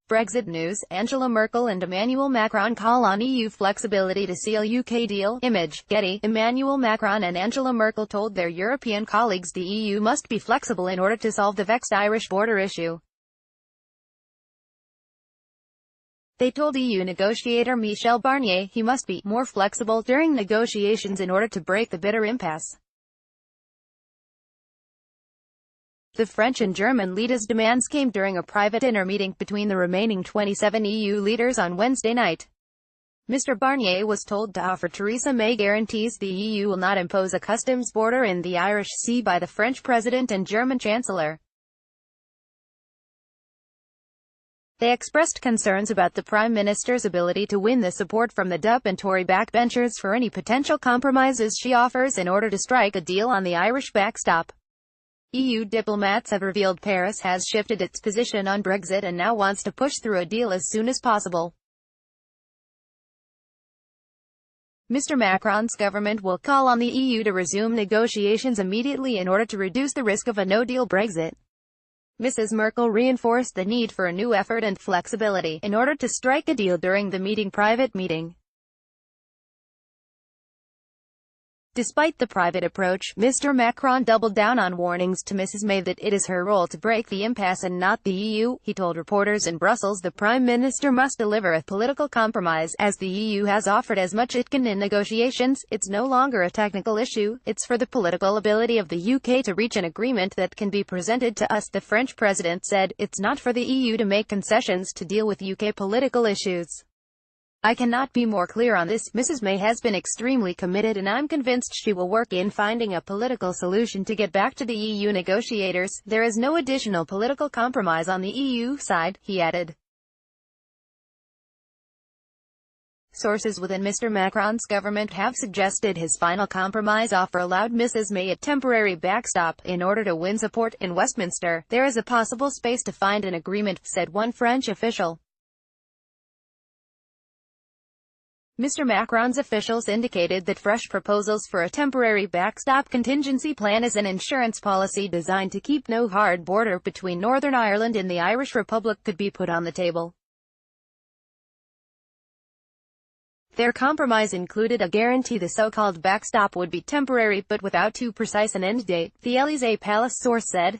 Brexit news, Angela Merkel and Emmanuel Macron call on EU flexibility to seal UK deal. Image, Getty. Emmanuel Macron and Angela Merkel told their European colleagues the EU must be flexible in order to solve the vexed Irish border issue. They told EU negotiator Michel Barnier he must be more flexible during negotiations in order to break the bitter impasse. The French and German leaders' demands came during a private inner meeting between the remaining 27 EU leaders on Wednesday night. Mr. Barnier was told to offer Theresa May guarantees the EU will not impose a customs border in the Irish Sea by the French President and German Chancellor. They expressed concerns about the Prime Minister's ability to win the support from the DUP and Tory backbenchers for any potential compromises she offers in order to strike a deal on the Irish backstop. EU diplomats have revealed Paris has shifted its position on Brexit and now wants to push through a deal as soon as possible. Mr. Macron's government will call on the EU to resume negotiations immediately in order to reduce the risk of a no-deal Brexit. Mrs. Merkel reinforced the need for a new effort and flexibility in order to strike a deal during the private meeting. Despite the private approach, Mr. Macron doubled down on warnings to Mrs. May that it is her role to break the impasse and not the EU. He told reporters in Brussels the Prime Minister must deliver a political compromise, as the EU has offered as much it can in negotiations. It's no longer a technical issue, it's for the political ability of the UK to reach an agreement that can be presented to us, the French president said. It's not for the EU to make concessions to deal with UK political issues. I cannot be more clear on this. Mrs. May has been extremely committed and I'm convinced she will work in finding a political solution to get back to the EU negotiators. There is no additional political compromise on the EU side, he added. Sources within Mr. Macron's government have suggested his final compromise offer allowed Mrs. May a temporary backstop in order to win support in Westminster. There is a possible space to find an agreement, said one French official. Mr. Macron's officials indicated that fresh proposals for a temporary backstop contingency plan as an insurance policy designed to keep no hard border between Northern Ireland and the Irish Republic could be put on the table. Their compromise included a guarantee the so-called backstop would be temporary but without too precise an end date, the Élysée Palace source said.